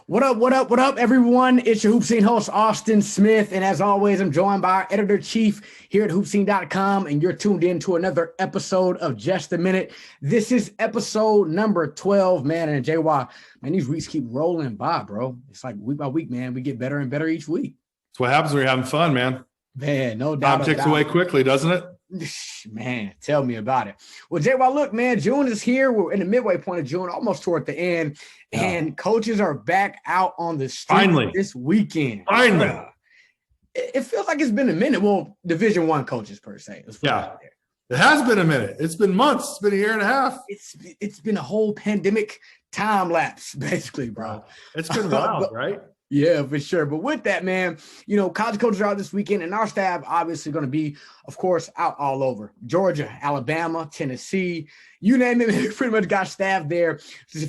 What up, what up, what up, everyone? It's your HoopSeen host, Austin Smith. And as always, I'm joined by our editor-in-chief here at HoopSeen.com. And you're tuned in to another episode of Just a Minute. This is episode number 12, man. And JY, man, these weeks keep rolling by, bro. It's like week by week, man. We get better and better each week. That's what happens when you're having fun, man. Man, no doubt. Time ticks away quickly, doesn't it? Man, tell me about it. Well, JY, look, man, June is here. We're in the midway point of June, almost toward the end. Yeah. And coaches are back out on the street this weekend. Finally. It feels like it's been a minute. Well, Division I coaches per se. Yeah. It has been a minute. It's been months. It's been a year and a half. It's been a whole pandemic time lapse, basically, bro. It's been wild, right? Yeah, for sure. But with that, man, you know, college coaches are out this weekend, and our staff obviously going to be, of course, out all over. Georgia, Alabama, Tennessee, you name it. We pretty much got staff there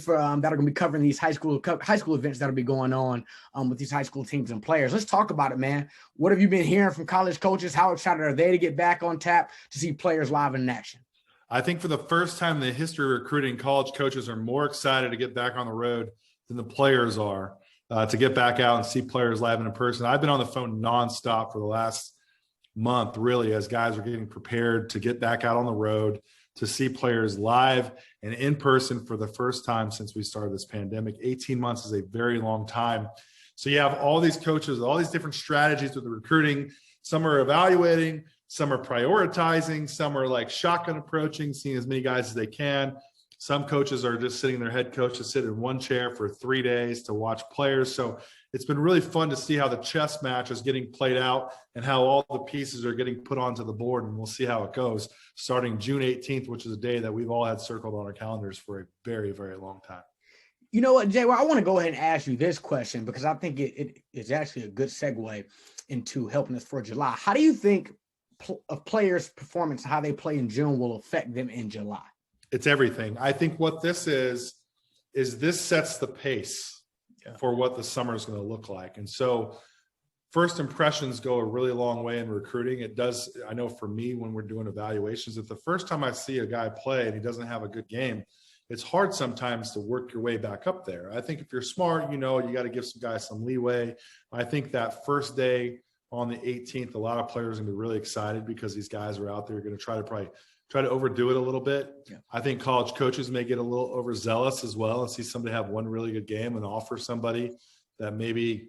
for, that are going to be covering these high school events that will be going on with these high school teams and players. Let's talk about it, man. What have you been hearing from college coaches? How excited are they to get back on tap to see players live in action? I think for the first time in the history of recruiting, college coaches are more excited to get back on the road than the players are. To get back out and see players live and in person. I've been on the phone nonstop for the last month, really, as guys are getting prepared to get back out on the road, to see players live and in person for the first time since we started this pandemic. 18 months is a very long time. So you have all these coaches, all these different strategies with the recruiting. Some are evaluating, some are prioritizing, some are like shotgun approaching, seeing as many guys as they can. Some coaches are just sitting their head coach to sit in one chair for 3 days to watch players. So it's been really fun to see how the chess match is getting played out and how all the pieces are getting put onto the board. And we'll see how it goes starting June 18th, which is a day that we've all had circled on our calendars for a very, very long time. You know what, Jay? Well, I want to go ahead and ask you this question because I think it is actually a good segue into helping us for July. How do you think a player's performance, how they play in June, will affect them in July? It's everything. I think what this is this sets the pace for what the summer is going to look like. And so first impressions go a really long way in recruiting. It does. I know for me, when we're doing evaluations, if the first time I see a guy play and he doesn't have a good game, it's hard sometimes to work your way back up there. I think if you're smart, you know, you got to give some guys some leeway. I think that first day on the 18th, a lot of players are going to be really excited because these guys are out there going to try to overdo it a little bit. Yeah. I think college coaches may get a little overzealous as well and see somebody have one really good game and offer somebody that maybe,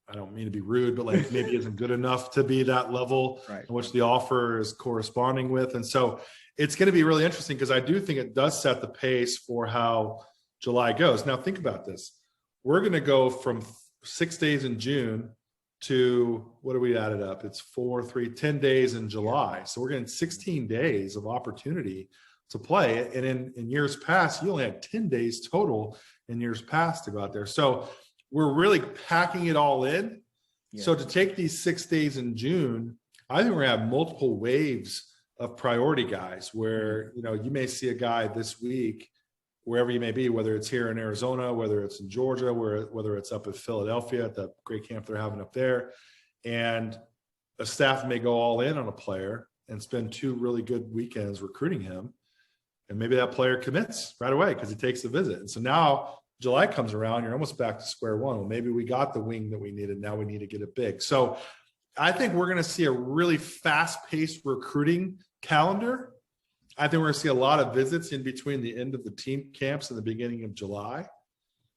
I don't mean to be rude, but like maybe isn't good enough to be that level in which the offer is corresponding with. And so it's going to be really interesting because I do think it does set the pace for how July goes. Now think about this. We're going to go from 6 days in June to what do we added up? It's 10 days in July. So we're getting 16 days of opportunity to play. And in years past, you only had 10 days total in years past to go out there. So we're really packing it all in. Yeah. So to take these 6 days in June, I think we're gonna have multiple waves of priority guys where, you know, you may see a guy this week wherever you may be, whether it's here in Arizona, whether it's in Georgia, whether it's up in Philadelphia at the great camp they're having up there. And a staff may go all in on a player and spend 2 really good weekends recruiting him. And maybe that player commits right away because he takes the visit. And so now July comes around, you're almost back to square one. Well, maybe we got the wing that we needed. Now we need to get it big. So I think we're going to see a really fast-paced recruiting calendar. I think we're going to see a lot of visits in between the end of the team camps and the beginning of July.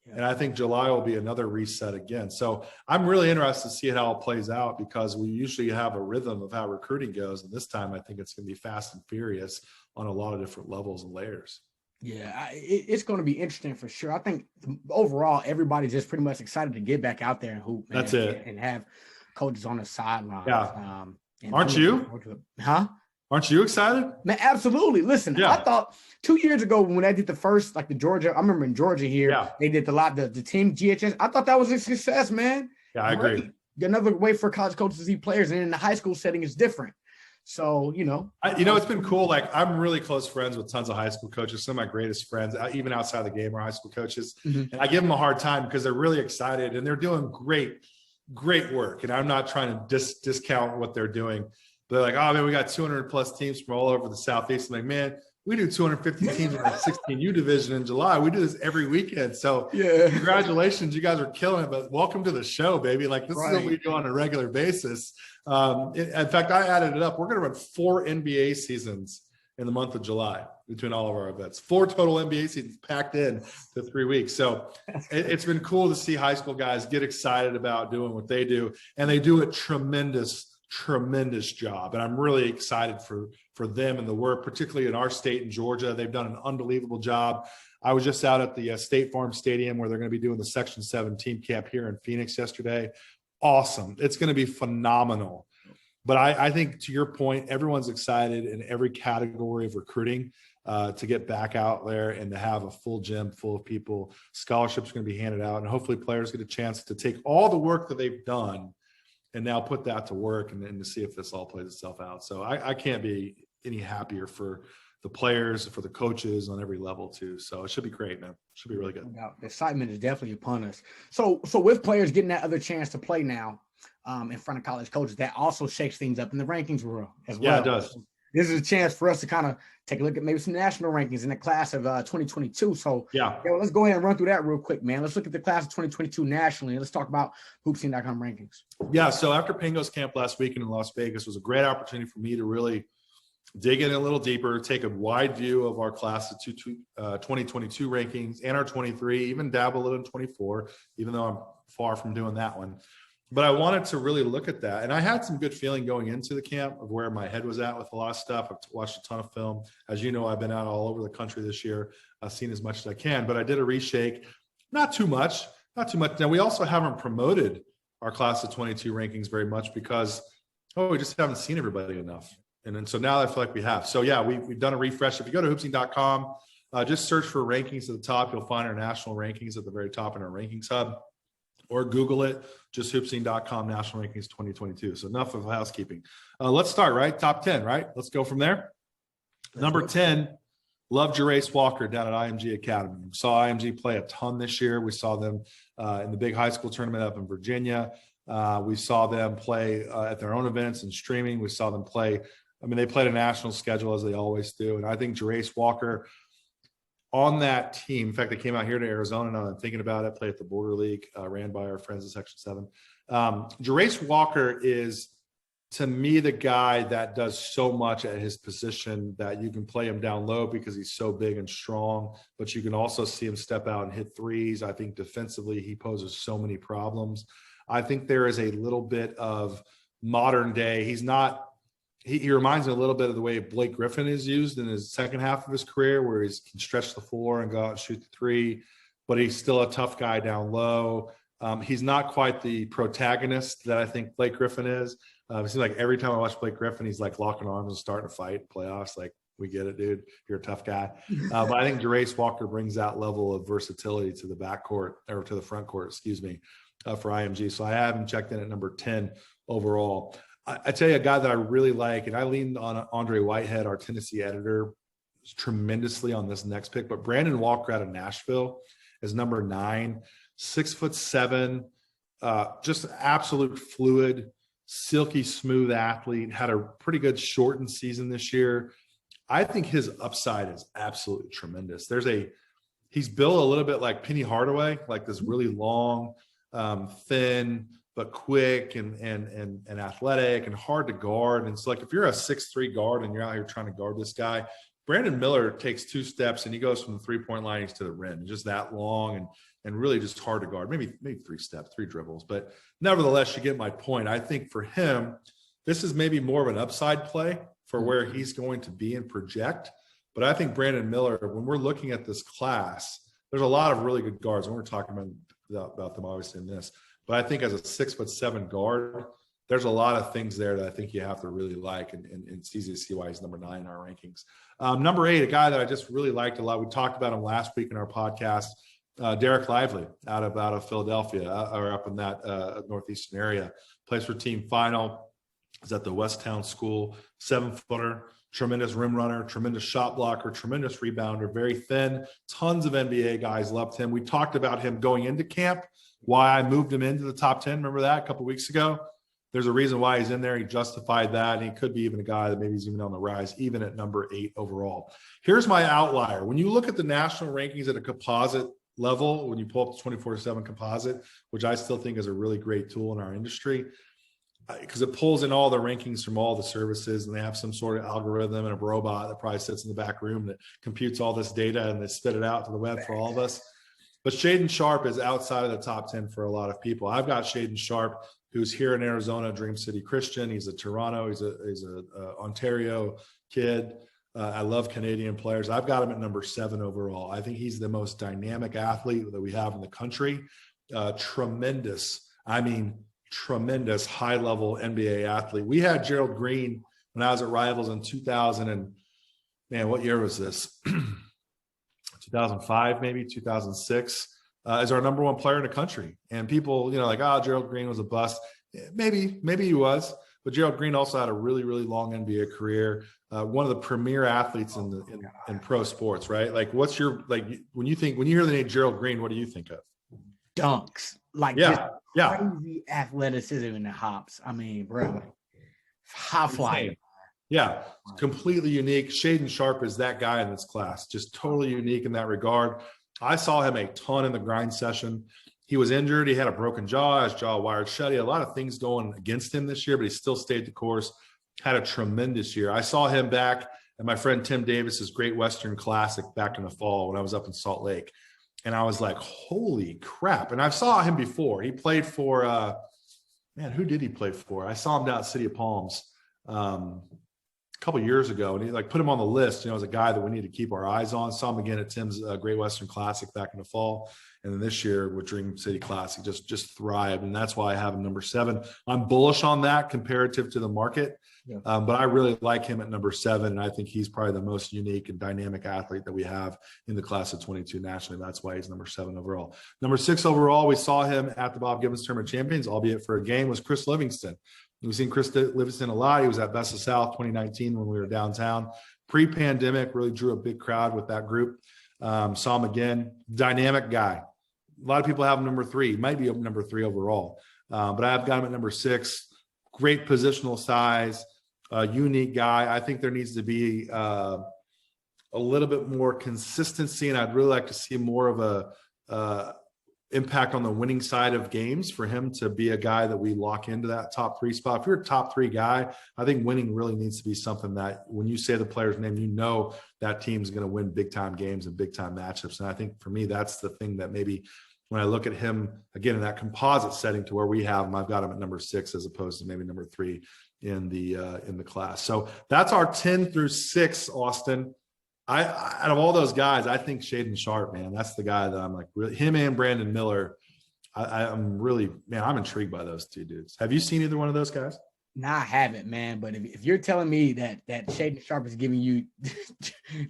Yeah. And I think July will be another reset again. So I'm really interested to see how it plays out because we usually have a rhythm of how recruiting goes. And this time I think it's going to be fast and furious on a lot of different levels and layers. Yeah, it's going to be interesting for sure. I think overall, everybody's just pretty much excited to get back out there and hoop, man. That's it. And have coaches on the sidelines. Yeah. Aren't you? Huh? Aren't you excited? Man, absolutely. Listen, I thought 2 years ago when I did the first, like the Georgia, I remember in Georgia here, they did the team GHS. I thought that was a success, man. Yeah, I agree. Another way for college coaches to see players, and in the high school setting is different. So, it's been cool. Like I'm really close friends with tons of high school coaches. Some of my greatest friends, even outside the game, are high school coaches. Mm-hmm. And I give them a hard time because they're really excited and they're doing great work. And I'm not trying to discount what they're doing. They're like, oh man, we got 200 plus teams from all over the Southeast. I'm like, man, we do 250 teams in our 16U division in July. We do this every weekend. So yeah, congratulations. You guys are killing it, but welcome to the show, baby. Like this is what we do on a regular basis. In fact, I added it up. We're going to run 4 NBA seasons in the month of July between all of our events. 4 total NBA seasons packed in to 3 weeks. So it's been cool to see high school guys get excited about doing what they do. And they do a tremendous job. And I'm really excited for them and the work, particularly in our state in Georgia. They've done an unbelievable job. I was just out at the State Farm Stadium where they're going to be doing the Section 7 team camp here in Phoenix yesterday. Awesome. It's going to be phenomenal. But I think, to your point, everyone's excited in every category of recruiting to get back out there and to have a full gym full of people. Scholarships are going to be handed out, and hopefully players get a chance to take all the work that they've done and now put that to work and to see if this all plays itself out. So I can't be any happier for the players, for the coaches on every level too. So it should be great, man. It should be really good. The excitement is definitely upon us. So with players getting that other chance to play now in front of college coaches, that also shakes things up in the rankings world as well. Yeah, it does. This is a chance for us to kind of take a look at maybe some national rankings in the class of 2022. So well, let's go ahead and run through that real quick, man. Let's look at the class of 2022 nationally. And let's talk about HoopSeen.com rankings. Yeah, so after Pangos camp last weekend in Las Vegas was a great opportunity for me to really dig in a little deeper, take a wide view of our class of 2022 rankings and our 23, even dabble a little in 24, even though I'm far from doing that one. But I wanted to really look at that. And I had some good feeling going into the camp of where my head was at with a lot of stuff. I've watched a ton of film. As you know, I've been out all over the country this year. I've seen as much as I can, but I did a reshake. Not too much. Now, we also haven't promoted our class of 22 rankings very much because, we just haven't seen everybody enough. And so now I feel like we have. So, yeah, we've done a refresh. If you go to HoopSeen.com, just search for rankings at the top. You'll find our national rankings at the very top in our rankings hub. Or Google it, just HoopSeen.com, National Rankings 2022. So enough of housekeeping. Let's start, right? Top 10, right? Let's go from there. Number 10, love Gerace Walker down at IMG Academy. We saw IMG play a ton this year. We saw them in the big high school tournament up in Virginia. We saw them play at their own events and streaming. We saw them play. They played a national schedule as they always do. And I think Gerace Walker on that team, in fact, they came out here to Arizona, and I'm thinking about it, play at the Border League, ran by our friends at Section 7. Gerace Walker is, to me, the guy that does so much at his position that you can play him down low because he's so big and strong, but you can also see him step out and hit threes. I think defensively, he poses so many problems. I think there is a little bit of modern day. He reminds me a little bit of the way Blake Griffin is used in his second half of his career, where he can stretch the floor and go out and shoot the three, but he's still a tough guy down low. He's not quite the protagonist that I think Blake Griffin is. It seems like every time I watch Blake Griffin, he's like locking arms and starting to fight playoffs. Like, we get it, dude. You're a tough guy. But I think Gerace Walker brings that level of versatility to the backcourt, or to the front court, for IMG. So I have him checked in at number 10 overall. I tell you, a guy that I really like, and I leaned on Andre Whitehead, our Tennessee editor, tremendously on this next pick, but Brandon Walker out of Nashville is number 9, 6'7", just absolute fluid, silky smooth athlete, had a pretty good shortened season this year. I think his upside is absolutely tremendous. He's built a little bit like Penny Hardaway, like this really long, thin, but quick and athletic and hard to guard. And it's like, if you're a 6'3" guard and you're out here trying to guard this guy, Brandon Miller takes 2 steps and he goes from the 3-point line to the rim. Just that long and really just hard to guard. Maybe 3 steps, 3 dribbles. But nevertheless, you get my point. I think for him, this is maybe more of an upside play for where he's going to be and project. But I think Brandon Miller, when we're looking at this class, there's a lot of really good guards. And we're talking about them obviously in this. But I think as a 6'7" guard, there's a lot of things there that I think you have to really like, and it's easy to see why he's number 9 in our rankings. Number 8, a guy that I just really liked a lot. We talked about him last week in our podcast, Derek Lively out of Philadelphia, or up in that northeastern area. Plays for Team Final. Is at the Westtown School. 7-footer, tremendous rim runner, tremendous shot blocker, tremendous rebounder, very thin. Tons of NBA guys loved him. We talked about him going into camp, why I moved him into the top 10. Remember that a couple weeks ago? There's a reason why he's in there. He justified that. And he could be even a guy that maybe he's even on the rise, even at number 8 overall. Here's my outlier. When you look at the national rankings at a composite level, when you pull up the 24/7 composite, which I still think is a really great tool in our industry, because it pulls in all the rankings from all the services, and they have some sort of algorithm and a robot that probably sits in the back room that computes all this data and they spit it out to the web for all of us. But Shaedon Sharpe is outside of the top 10 for a lot of people. I've got Shaedon Sharpe, who's here in Arizona, Dream City Christian. He's a Toronto. He's a Ontario kid. I love Canadian players. I've got him at number 7 overall. I think he's the most dynamic athlete that we have in the country. Tremendous high-level NBA athlete. We had Gerald Green when I was at Rivals in 2000 and, man, what year was this? 2005, maybe 2006, as our number 1 player in the country. And people, like, Gerald Green was a bust. Maybe he was, but Gerald Green also had a really, really long NBA career. One of the premier athletes in pro sports, right? Like, what's your, like, when you hear the name Gerald Green, what do you think of? Dunks, like, crazy athleticism in the hops. I mean, bro, high flying. Yeah, completely unique. Shaedon Sharpe is that guy in this class, just totally unique in that regard. I saw him a ton in the grind session. He was injured. He had a broken jaw, his jaw wired shut. He had a lot of things going against him this year, but he still stayed the course, had a tremendous year. I saw him back at my friend Tim Davis's Great Western Classic back in the fall when I was up in Salt Lake. And I was like, holy crap. And I saw him before. He played for, who did he play for? I saw him down at City of Palms a couple of years ago. And he put him on the list, as a guy that we need to keep our eyes on. Saw him again at Tim's Great Western Classic back in the fall. And then this year with Dream City Classic, just thrived. And that's why I have him number 7. I'm bullish on that comparative to the market. Yeah. But I really like him at number 7. And I think he's probably the most unique and dynamic athlete that we have in the class of 22 nationally. That's why he's number 7 overall. Number 6 overall, we saw him at the Bob Gibbons Tournament Champions, albeit for a game, was Chris Livingston. We've seen Chris Livingston a lot. He was at Best of South 2019 when we were downtown. Pre-pandemic, really drew a big crowd with that group. Saw him again. Dynamic guy. A lot of people have him number 3. He might be number 3 overall. But I've got him at number 6. Great positional size. Unique guy. I think there needs to be a little bit more consistency, and I'd really like to see more of a impact on the winning side of games for him to be a guy that we lock into that top 3 spot. If you're a top 3 guy, I think winning really needs to be something that when you say the player's name, that team's going to win big time games and big time matchups. And I think for me, that's the thing that maybe when I look at him again in that composite setting to where we have him, I've got him at number 6 as opposed to maybe number 3 in the class. So that's our 10 through 6, Austin. Out of all those guys, I think Shaedon Sharpe, man, that's the guy that I'm like, really, him and Brandon Miller. I'm really, man, I'm intrigued by those 2 dudes. Have you seen either one of those guys? No, I haven't, man. But if you're telling me that Shaedon Sharpe is giving you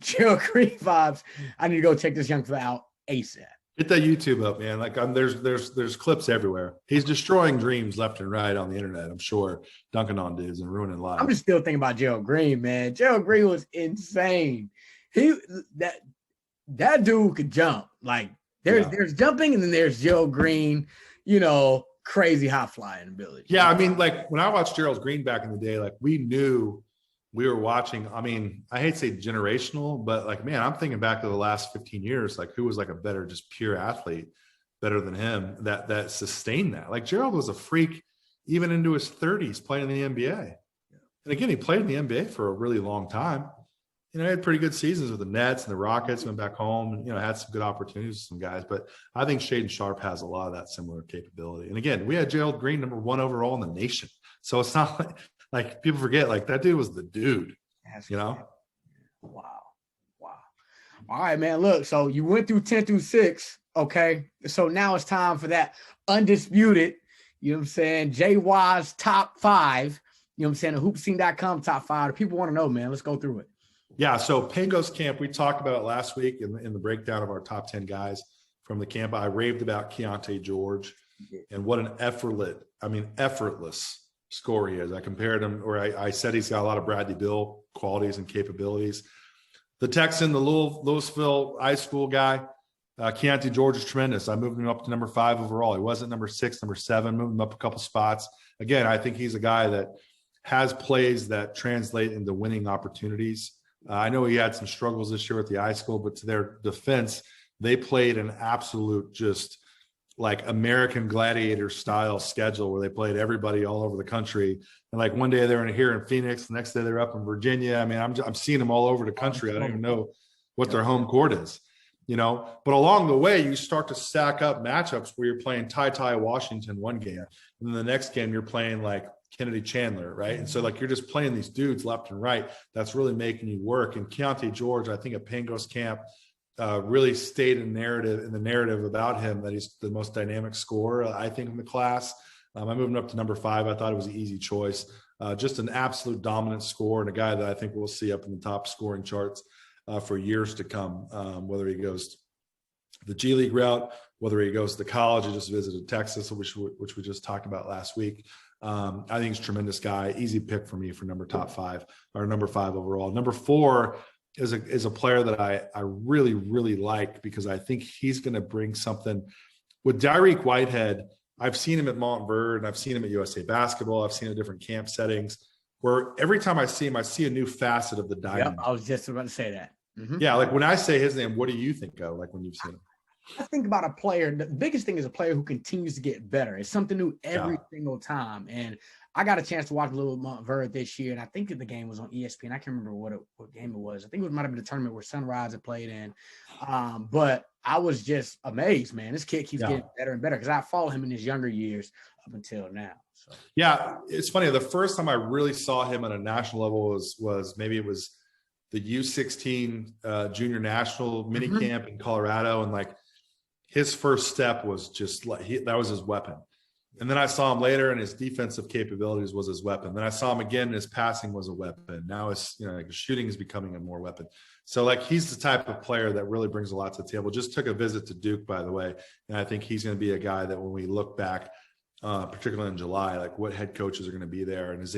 Gerald Green vibes, I need to go check this young fella out ASAP. Get that YouTube up, man. Like there's clips everywhere. He's destroying dreams left and right on the internet, I'm sure, dunking on dudes and ruining lives. I'm just still thinking about Gerald Green, man. Gerald Green was insane. That dude could jump. Like there's jumping, and then there's Gerald Green, crazy high flying ability. Yeah, I mean, like when I watched Gerald Green back in the day, like we knew we were watching. I mean, I hate to say generational, but like, man, I'm thinking back to the last 15 years, like who was like a better, just pure athlete, better than him that sustained that. Like Gerald was a freak even into his 30s playing in the NBA. And again, he played in the NBA for a really long time. He had pretty good seasons with the Nets and the Rockets, went back home and, had some good opportunities with some guys. But I think Shaedon Sharpe has a lot of that similar capability. And again, we had Gerald Green number 1 overall in the nation. So it's not like people forget, like that dude was the dude, Wow. All right, man. Look, so you went through 10 through 6. Okay. So now it's time for that undisputed, JY's top 5, the HoopSeen.com top 5. The people want to know, man. Let's go through it. Yeah, so Pangos camp, we talked about it last week in the breakdown of our top 10 guys from the camp. I raved about Keonta George and what an effortless score he is. I compared him, or I said he's got a lot of Bradley Beal qualities and capabilities. The Texan, the Louisville high school guy, Keonta George is tremendous. I moved him up to number 5 overall. He wasn't number 6, number 7, moved him up a couple spots. Again, I think he's a guy that has plays that translate into winning opportunities. I know he had some struggles this year at the high school, but to their defense, they played an absolute just like American Gladiator style schedule where they played everybody all over the country. And like one day they're here in Phoenix, the next day they're up in Virginia. I mean, I'm seeing them all over the country. I don't even know what their home court is, but along the way, you start to stack up matchups where you're playing Ty Washington one game. And then the next game you're playing like Kennedy Chandler, right? And so like you're just playing these dudes left and right. That's really making you work. And Keonta George, I think at Pangos camp, really stayed in the narrative about him that he's the most dynamic scorer, I think, in the class. I moved him up to number 5. I thought it was an easy choice. Just an absolute dominant scorer and a guy that I think we'll see up in the top scoring charts for years to come, whether he goes the G League route, whether he goes to college. He just visited Texas, which we just talked about last week. I think he's a tremendous guy. Easy pick for me for number 5 overall. Number 4 is a player that I really, really like because I think he's going to bring something. With Dyreke Whitehead, I've seen him at Montverde and I've seen him at USA Basketball. I've seen him at different camp settings where every time I see him, I see a new facet of the diamond. Yep, I was just about to say that. Mm-hmm. Yeah, like when I say his name, what do you think of, like when you've seen him? I think about a player. The biggest thing is a player who continues to get better. It's something new every single time. And I got a chance to watch a little Montverde this year, and I think that the game was on ESPN. I can't remember what game it was. I think it might have been the tournament where Sunrise had played in. But I was just amazed, man. This kid keeps getting better and better because I followed him in his younger years up until now. So. Yeah, it's funny. The first time I really saw him at a national level was maybe it was the U16 junior national mini camp in Colorado, and like his first step was just like that was his weapon. And then I saw him later, and his defensive capabilities was his weapon. Then I saw him again, and his passing was a weapon. Now his like shooting is becoming a more weapon. So like he's the type of player that really brings a lot to the table. Just took a visit to Duke, by the way, and I think he's going to be a guy that when we look back, particularly in July, like what head coaches are going to be there, and is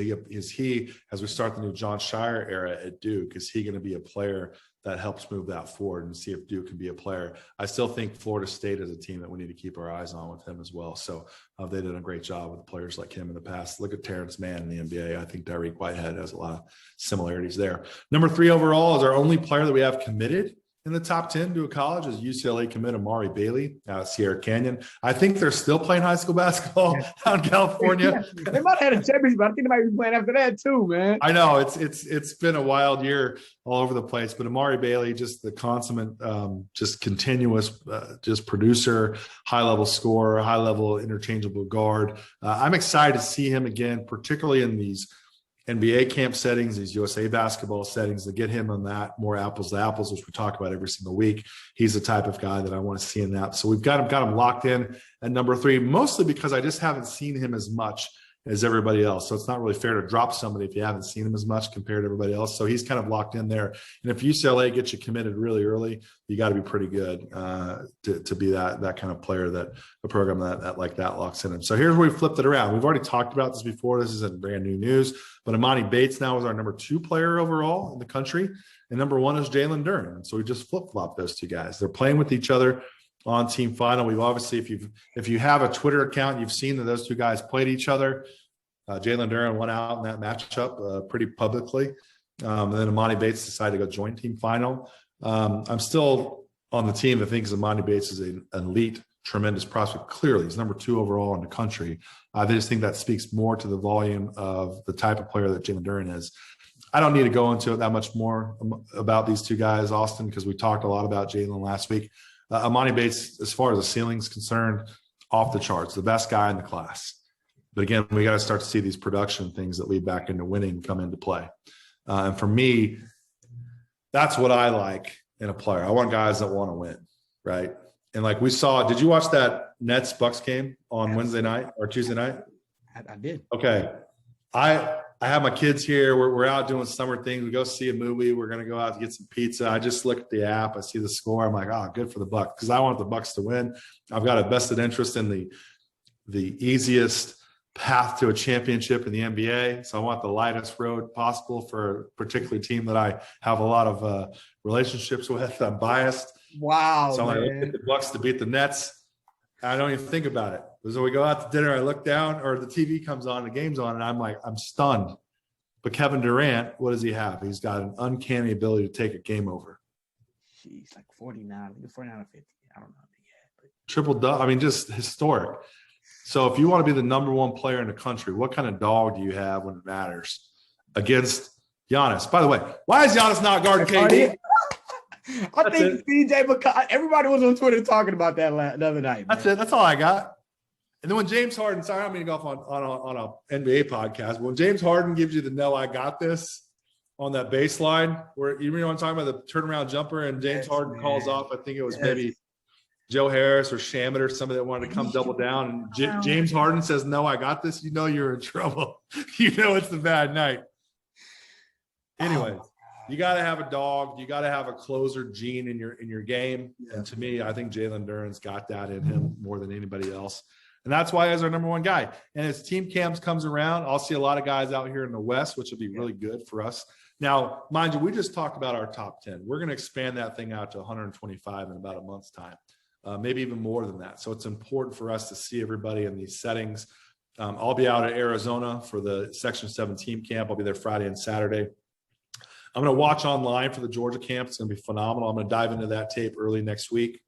he as we start the new John Shire era at Duke, is he going to be a player that helps move that forward and see if Duke can be a player? I still think Florida State is a team that we need to keep our eyes on with him as well. So they did a great job with players like him in the past. Look at Terrence Mann in the NBA. I think Dyreke Whitehead has a lot of similarities there. Number 3 overall is our only player that we have committed in the top 10 to a college is UCLA commit Amari Bailey out of Sierra Canyon. I think they're still playing high school basketball out in California. Yeah. They might have had a championship, but I think they might be playing after that too, man. I know it's been a wild year all over the place, but Amari Bailey, just the consummate, just continuous, just producer, high-level scorer, high-level interchangeable guard. I'm excited to see him again, particularly in these NBA camp settings, these USA basketball settings, to get him on that more apples to apples, which we talk about every single week. He's the type of guy that I want to see in that. So we've got him locked in at number 3, mostly because I just haven't seen him as much as everybody else. So it's not really fair to drop somebody if you haven't seen him as much compared to everybody else. So he's kind of locked in there. And if UCLA gets you committed really early, you got to be pretty good to be that kind of player, that a program that like that locks in him. So here's where we flipped it around. We've already talked about this before. This isn't brand new news, but Imani Bates now is our number 2 player overall in the country. And number 1 is Jalen Duren. And so we just flip-flopped those two guys. They're playing with each other on team final. We've obviously, if you have a Twitter account, you've seen that those two guys played each other. Jalen Duren went out in that matchup pretty publicly. And then Imani Bates decided to go joint team final. I'm still on the team that thinks Imani Bates is an elite, tremendous prospect. Clearly, he's number 2 overall in the country. I just think that speaks more to the volume of the type of player that Jalen Duren is. I don't need to go into it that much more about these two guys, Austin, because we talked a lot about Jalen last week. Imani Bates, as far as the ceiling's concerned, off the charts, the best guy in the class. But again, we got to start to see these production things that lead back into winning come into play. And for me, that's what I like in a player. I want guys that want to win, right? And like we saw, did you watch that Nets-Bucks game on Wednesday night or Tuesday night? I did. Okay. I have my kids here. We're out doing summer things. We go see a movie. We're going to go out to get some pizza. I just look at the app. I see the score. I'm like, oh, good for the Bucks, because I want the Bucks to win. I've got a vested interest in the easiest path to a championship in the NBA. So I want the lightest road possible for a particular team that I have a lot of relationships with. I'm biased. Wow, So I'm like, man. look at the Bucks to beat the Nets. I don't even think about it. So we go out to dinner, I look down, or the TV comes on, the game's on, and I'm like, I'm stunned. But Kevin Durant, what does he have? He's got an uncanny ability to take a game over. Jeez, like 49 or 50. I don't know. But Triple double. I mean, just historic. So if you want to be the number one player in the country, what kind of dog do you have when it matters against Giannis? By the way, why is Giannis not guarding KD? I think CJ, because everybody was on Twitter talking about that the other night. That's it. That's all I got. And then when James Harden, sorry, I'm going to go off on an NBA podcast. But when James Harden gives you the "no, I got this" on that baseline, where you know what I'm talking about, the turnaround jumper, and James Harden calls off. I think it was maybe Joe Harris or Shamit or somebody that wanted to come double down. And James Harden says, "No, I got this." You know you're in trouble. You know it's the bad night. Anyway. You got to have a dog. You got to have a closer gene in your game. And to me, I think Jalen Duren's got that in him more than anybody else. And that's why he's our number one guy. And as team camps comes around, I'll see a lot of guys out here in the West, which will be really good for us. Now, mind you, we just talked about our top 10. We're going to expand that thing out to 125 in about a month's time, maybe even more than that. So it's important for us to see everybody in these settings. I'll be out at Arizona for the Section 7 team camp. I'll be there Friday and Saturday. I'm going to watch online for the Georgia camp. It's going to be phenomenal. I'm going to dive into that tape early next week.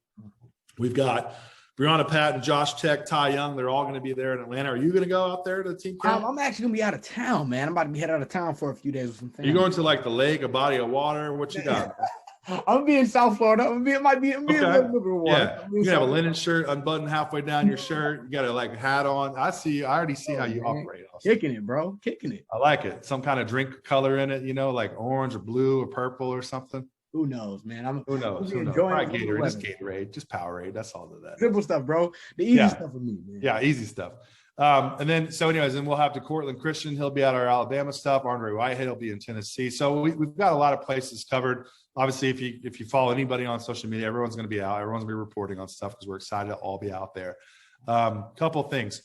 We've got Breonna Patton, Josh Tech, Ty Young. They're all going to be there in Atlanta. Are you going to go out there to the team camp? I'm actually going to be out of town, man. I'm about to be headed out of town for a few days with some family. Are you going to like the lake, a body of water? What you got? I'm going to be in South Florida. I'm going to be a little bit of water. Yeah. You have a linen shirt unbuttoned halfway down your shirt. You got a like hat on. I already see how you operate. Austin. Kicking it, bro. Kicking it. I like it. Some kind of drink color in it, like orange or blue or purple or something. Who knows, man? Who knows? Probably Gatorade. Just Gatorade. Just Powerade. That's all of that. Simple stuff, bro. The easy stuff for me, man. Yeah, easy stuff. And then we'll have the Cortland Christian. He'll be at our Alabama stuff. Andre Whitehead will be in Tennessee. So we've got a lot of places covered. Obviously, if you follow anybody on social media, everyone's going to be out. Everyone's going to be reporting on stuff because we're excited to all be out there. Couple things.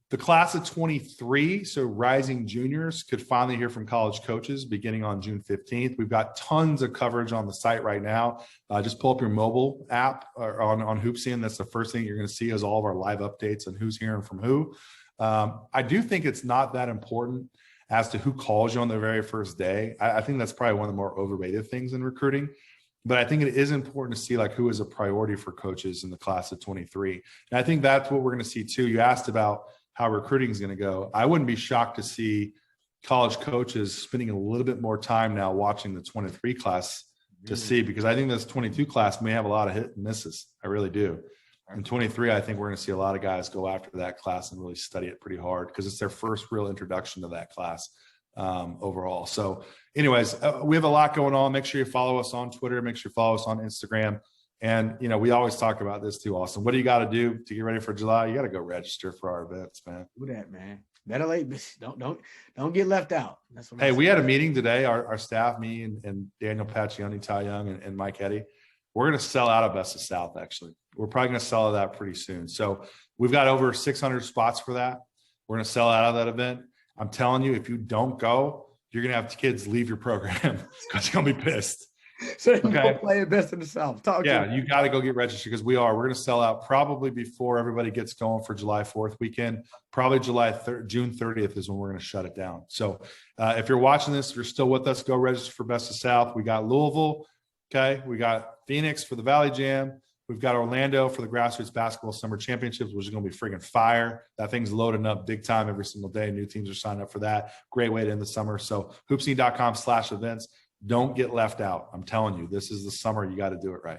The class of 23, so rising juniors, could finally hear from college coaches beginning on June 15th. We've got tons of coverage on the site right now. Just pull up your mobile app or on HoopSeen. That's the first thing you're going to see is all of our live updates and who's hearing from who. I do think it's not that important as to who calls you on the very first day. I think that's probably one of the more overrated things in recruiting. But I think it is important to see like who is a priority for coaches in the class of 23. And I think that's what we're going to see too. You asked about how recruiting is going to go. I wouldn't be shocked to see college coaches spending a little bit more time now watching the 23 class to see, because I think this 22 class may have a lot of hit and misses. I really do. In 23, I think we're going to see a lot of guys go after that class and really study it pretty hard because it's their first real introduction to that class overall. So anyways, we have a lot going on. Make sure you follow us on Twitter. Make sure you follow us on Instagram. And, we always talk about this too, Austin. What do you got to do to get ready for July? You got to go register for our events, man. Do that, man. Better late. Don't get left out. That's what we had a meeting today. Our staff, me and Daniel Paccioni, Ty Young, and Mike Eddy. We're going to sell out of Best of South, actually. We're probably going to sell that pretty soon. So we've got over 600 spots for that. We're going to sell out of that event. I'm telling you, if you don't go, you're going to have kids leave your program because you're going to be pissed. So you go play at Best of the South. You got to go get registered because we're going to sell out probably before everybody gets going for July 4th weekend. Probably June 30th is when we're going to shut it down. So if you're watching this, if you're still with us, go register for Best of South. We got Louisville. Okay. We got Phoenix for the Valley Jam. We've got Orlando for the Grassroots Basketball Summer Championships, which is going to be friggin' fire. That thing's loading up big time every single day. New teams are signing up for that. Great way to end the summer. So hoopseen.com/events. Don't get left out. I'm telling you, this is the summer. You got to do it right.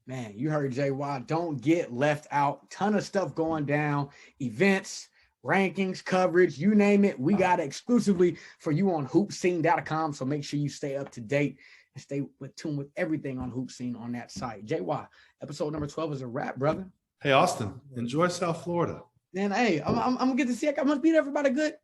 Man, you heard JY. Don't get left out. Ton of stuff going down. Events, rankings, coverage, you name it. We got it exclusively for you on hoopseen.com. So make sure you stay up to date and stay tuned with everything on HoopSeen on that site. JY, episode number 12 is a wrap, brother. Hey, Austin, enjoy South Florida. Man, hey, I'm going to get to see. I'm going to be there for about a good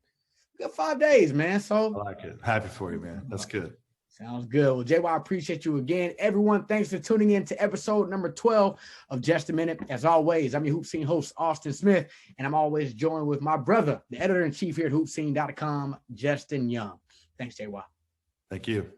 5 days, man. So I like it. Happy for you, man. That's good. Sounds good. Well, JY, I appreciate you again. Everyone, thanks for tuning in to episode number 12 of Just a Minute. As always, I'm your HoopSeen host, Austin Smith, and I'm always joined with my brother, the editor-in-chief here at hoopseen.com, Justin Young. Thanks, JY. Thank you.